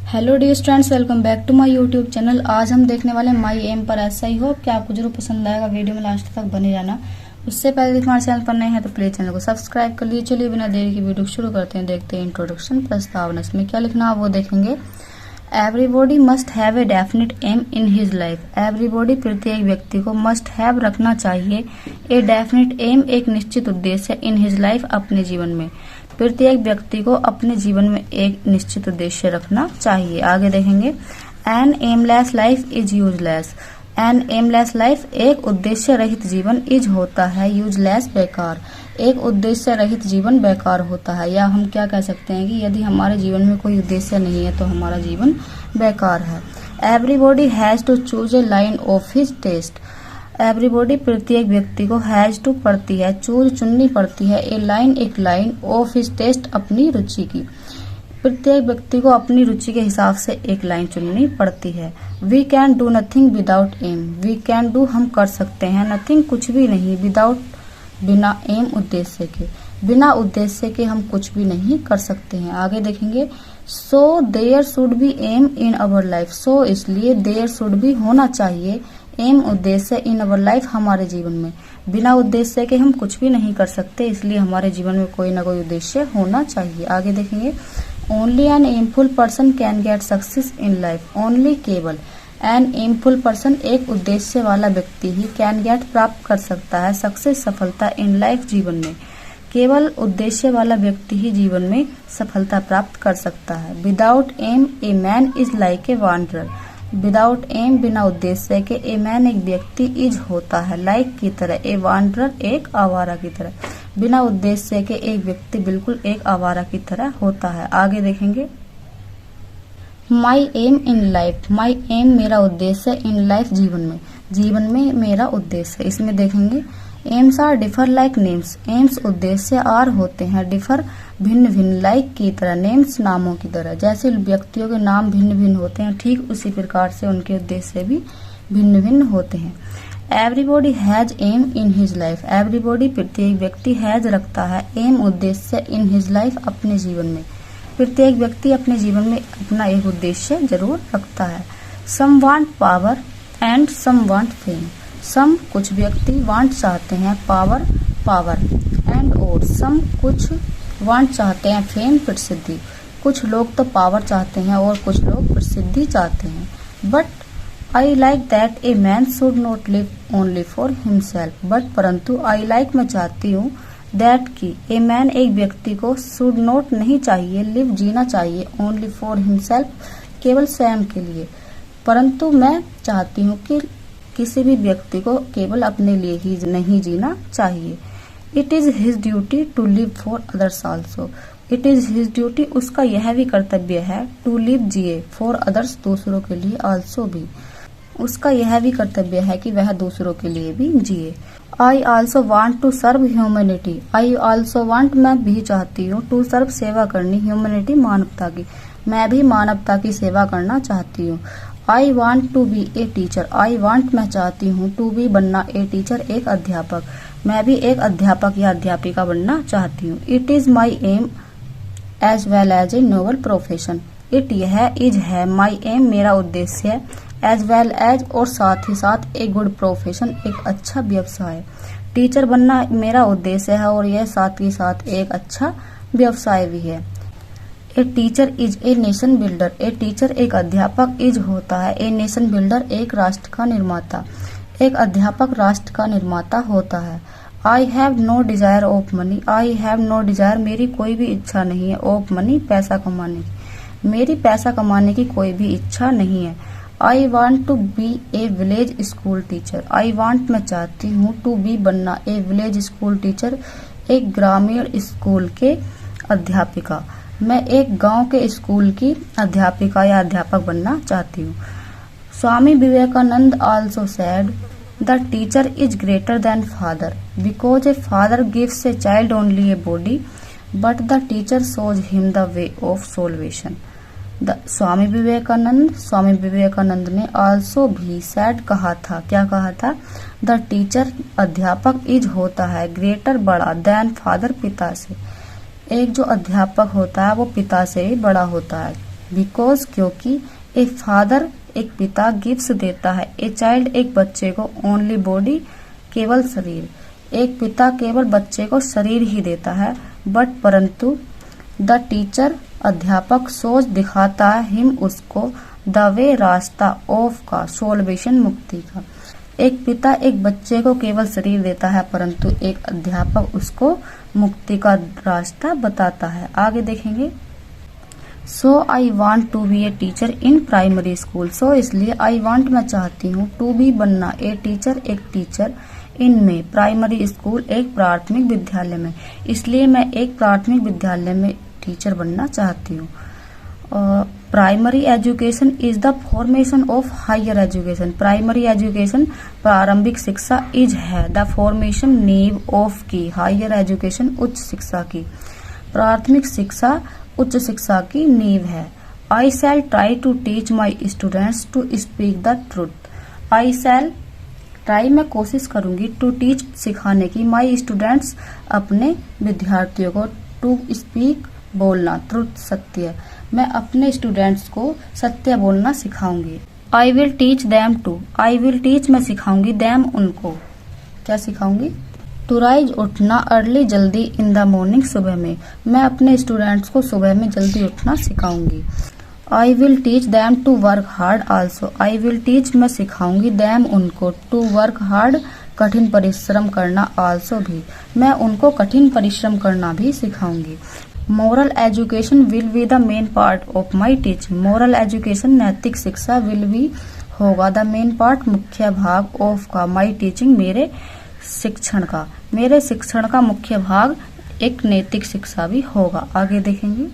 Hello dear students, welcome back to my YouTube channel. आज हम देखने वाले हैं माई एम पर ऐसा ही हो कि आपको जरूर पसंद आएगा। वीडियो में लास्ट तक बने रहना। उससे पहले यदि हमारे चैनल पर नए हैं तो प्लीज चैनल को सब्सक्राइब कर लीजिए। चलिए बिना देरी की वीडियो शुरू करते हैं। देखते हैं इंट्रोडक्शन प्रस्तावना। इसमें क्या लिखना है वो देखेंगे। Everybody must have a definite aim in his life. Everybody प्रत्येक व्यक्ति को मस्ट हैव रखना चाहिए ए डेफिनेट एम एक निश्चित उद्देश्य इन हिज लाइफ अपने जीवन में। प्रत्येक व्यक्ति को अपने जीवन में एक निश्चित उद्देश्य रखना चाहिए। आगे देखेंगे। An aimless life is useless. An aimless life एक उद्देश्य रहित जीवन इज होता है यूजलेस बेकार। एक उद्देश्य रहित जीवन बेकार होता है, या हम क्या कह सकते हैं कि यदि हमारे जीवन में कोई उद्देश्य नहीं है तो हमारा जीवन बेकार है। Everybody has to choose a line of his taste. Everybody प्रत्येक व्यक्ति को हैज टू पड़ती है, चूज चुननी पड़ती है, ए लाइन एक लाइन ऑफ हिज टेस्ट अपनी रुचि की। प्रत्येक व्यक्ति को अपनी रुचि के हिसाब से एक लाइन चुननी पड़ती है। We can do nothing without aim. We can do हम कर सकते हैं, नथिंग कुछ भी नहीं, विदाउट बिना एम उद्देश्य के। बिना उद्देश्य के हम कुछ भी नहीं कर सकते हैं। आगे देखेंगे। So there should be aim in our life. So इसलिए देयर शुड बी होना चाहिए एम उद्देश्य इन अवर लाइफ हमारे जीवन में। बिना उद्देश्य के हम कुछ भी नहीं कर सकते, इसलिए हमारे जीवन में कोई ना कोई उद्देश्य होना चाहिए। आगे देखेंगे। Only an aimful person can get success in life. Only केवल एन एमफुल पर्सन एक उद्देश्य वाला व्यक्ति ही कैन गेट प्राप्त कर सकता है सक्सेस सफलता इन लाइफ जीवन में। केवल उद्देश्य वाला व्यक्ति ही जीवन में सफलता प्राप्त कर सकता है। Without aim a man is like a wanderer. Without aim बिना उद्देश्य के ए मैन एक व्यक्ति इज होता है लाइक की तरह, ए वांडरर एक आवारा की तरह। बिना उद्देश्य के एक व्यक्ति बिल्कुल एक आवारा की तरह होता है। आगे देखेंगे। My aim in life. My aim मेरा उद्देश्य इन लाइफ जीवन में। जीवन में मेरा उद्देश्य। इसमें देखेंगे। Aims are differ like names. Aims उद्देश्य आर होते हैं डिफर भिन्न भिन्न, लाइक की तरह, नेम्स नामों की तरह। जैसे व्यक्तियों के नाम भिन्न भिन्न होते हैं, ठीक उसी प्रकार से उनके उद्देश्य भी भिन्न भिन्न होते हैं। Everybody has aim in his life. Everybody प्रत्येक व्यक्ति हैज रखता है एम उद्देश्य इन हिज लाइफ अपने जीवन में। प्रत्येक व्यक्ति अपने जीवन में अपना एक उद्देश्य जरूर रखता है। Some want power and some want fame. Some कुछ व्यक्ति वांट चाहते हैं पावर पावर, एंड और सम कुछ वांट चाहते हैं फेम प्रसिद्धि। कुछ लोग तो पावर चाहते हैं और कुछ लोग प्रसिद्धि चाहते हैं। But I like that a man should not live only for himself. But परंतु आई लाइक मैं चाहती हूँ दैट की ए मैन एक व्यक्ति को शुड नॉट नहीं चाहिए, लिव जीना चाहिए, ओनली फॉर हिमसेल्फ केवल स्वयं के लिए। परंतु मैं चाहती हूँ कि किसी भी व्यक्ति को केवल अपने लिए ही नहीं जीना चाहिए। It is his duty to live for others also. It is his duty उसका यह भी कर्तव्य है टू लिव जिए फॉर अदर्स दूसरों के लिए, आल्सो भी उसका यह भी कर्तव्य है कि वह दूसरों के लिए भी जिए। I also want to serve humanity. I also want मैं भी चाहती हूँ टू सर्व सेवा करनी, ह्यूमैनिटी मानवता की। मैं भी मानवता की सेवा करना चाहती हूँ। I want to be a teacher. I want मैं चाहती हूँ टू बी बनना ए टीचर एक अध्यापक। मैं भी एक अध्यापक या अध्यापिका बनना चाहती हूँ। It is my aim as well as a noble profession. It यह इज है माई एम मेरा उद्देश्य है, एज वेल एज और साथ ही साथ ए गुड प्रोफेशन एक अच्छा व्यवसाय। टीचर बनना मेरा उद्देश्य है और यह साथ ही साथ एक अच्छा व्यवसाय भी है। A teacher is a nation builder. A teacher एक अध्यापक इज होता है, ए नेशन बिल्डर एक राष्ट्र का निर्माता। एक अध्यापक राष्ट्र का निर्माता होता है। I have no desire of money. I have no desire मेरी कोई भी इच्छा नहीं है, ऑफ मनी पैसा कमाने की। मेरी पैसा कमाने की कोई भी इच्छा नहीं है। I want to be a village school teacher. I want मैं चाहती हूँ टू बी बनना ए विलेज स्कूल टीचर एक ग्रामीण स्कूल के अध्यापिका। मैं एक गांव के स्कूल की अध्यापिका या अध्यापक बनना चाहती हूँ। Swami Vivekananda also said the teacher is greater than father because a father gives a child only a body but the teacher shows him the way of salvation. Swami Vivekananda ने आल्सो भी सैड कहा था। क्या कहा था? द टीचर अध्यापक इज होता है ग्रेटर बड़ा देन फादर पिता से। एक जो अध्यापक होता है वो पिता से भी बड़ा होता है। बिकॉज क्योंकि, ए फादर एक पिता गिफ्ट्स देता है, ए चाइल्ड एक बच्चे को, ओनली बॉडी केवल शरीर, एक पिता केवल बच्चे को शरीर ही देता है, बट परंतु, द टीचर अध्यापक सोच दिखाता है, हिम उसको, द वे रास्ता, ऑफ का सोल्वेशन मुक्ति का। एक पिता एक बच्चे को केवल शरीर देता है परंतु एक अध्यापक उसको मुक्ति का रास्ता बताता है। आगे देखेंगे। So I want to be a teacher in primary school. So इसलिए आई वॉन्ट मैं चाहती हूँ, टू बी बनना, ए टीचर एक टीचर, इन में प्राइमरी स्कूल एक प्राथमिक विद्यालय में, इसलिए मैं एक प्राथमिक विद्यालय में टीचर बनना चाहती हूँ। Primary education is the formation of higher education. Primary education प्रारंभिक शिक्षा इज है द फॉर्मेशन नींव ऑफ की हायर एजुकेशन उच्च शिक्षा की। प्राथमिक शिक्षा उच्च शिक्षा की नींव है। I shall try to teach my students to speak the truth. I shall try मैं कोशिश करूंगी, टू टीच सिखाने की, माई स्टूडेंट्स अपने विद्यार्थियों को, टू स्पीक बोलना, ट्रुथ सत्य, मैं अपने स्टूडेंट्स को सत्य बोलना सिखाऊंगी। I will teach them to, I will teach मैं सिखाऊंगी, देम उनको, क्या सिखाऊंगी, टू राइज उठना, अर्ली जल्दी, इन द मॉर्निंग सुबह में, मैं अपने स्टूडेंट्स को सुबह में जल्दी उठना सिखाऊंगी। I will teach them to work hard also, I will teach मैं सिखाऊंगी, देम उनको, टू वर्क हार्ड कठिन परिश्रम करना, आल्सो भी, मैं उनको कठिन परिश्रम करना भी सिखाऊंगी। Moral education will be the main part of my teaching. Moral education नैतिक शिक्षा, विल बी होगा, द मेन पार्ट मुख्य भाग, ऑफ का माई टीचिंग मेरे शिक्षण का, मेरे शिक्षण का मुख्य भाग एक नैतिक शिक्षा भी होगा। आगे देखेंगे।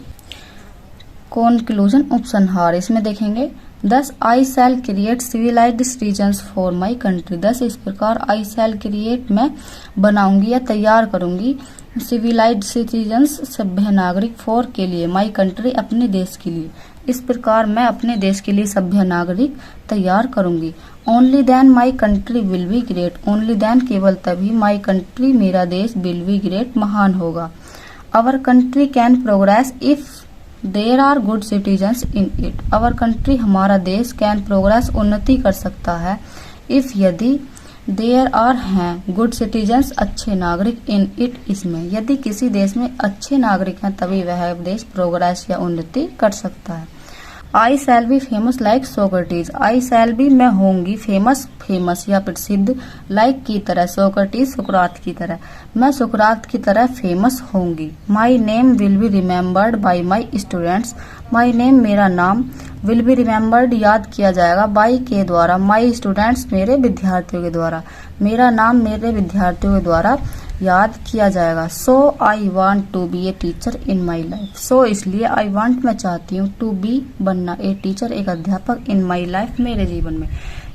कॉन्क्लूजन उपसंहार, इसमें देखेंगे। Thus I shall create civilised citizens for my country. Thus इस प्रकार आई शैल क्रिएट मैं बनाऊंगी या तैयार करूंगी, सिविलाइज्ड सिटीजन्स सभ्य नागरिक, फॉर के लिए, माई कंट्री अपने देश के लिए, इस प्रकार मैं अपने देश के लिए सभ्य नागरिक तैयार करूंगी। Only then my country will be great. Only then केवल तभी, माई कंट्री मेरा देश, विल बी ग्रेट महान होगा। Our country can progress if there are good citizens in it. Our country हमारा देश, कैन प्रोग्रेस उन्नति कर सकता है, इफ यदि, देयर आर हैं गुड सिटीजन्स अच्छे नागरिक, इन इट इसमें, यदि किसी देश में अच्छे नागरिक हैं तभी वह देश प्रोग्रेस या उन्नति कर सकता है। I shall be famous like Socrates. I shall be मैं होंगी फेमस, फेमस या प्रसिद्ध, लाइक की तरह, सोक्रेटिस सुकरात की तरह, मैं सुकरात की तरह फेमस होंगी। My name will be remembered by my students. My name मेरा नाम, विल बी रिमेम्बर्ड याद किया जाएगा, बाई के द्वारा, माई स्टूडेंट्स मेरे विद्यार्थियों के द्वारा, मेरा नाम मेरे विद्यार्थियों के द्वारा याद किया जाएगा। So I want to be a teacher in my life. So इसलिए आई वॉन्ट मैं चाहती हूँ, टू बी बनना, ए टीचर एक अध्यापक, इन माई लाइफ मेरे जीवन में।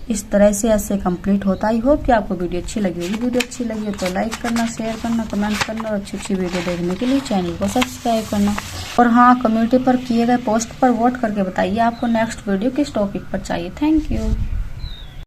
इस तरह से ऐसे कंप्लीट होता। आई होप कि आपको वीडियो अच्छी लगी होगी। वीडियो अच्छी लगी हो तो लाइक करना, शेयर करना, कमेंट करना और अच्छी अच्छी वीडियो देखने के लिए चैनल को सब्सक्राइब करना। और हाँ, कम्युनिटी पर किए गए पोस्ट पर वोट करके बताइए आपको नेक्स्ट वीडियो किस टॉपिक पर चाहिए। Thank you.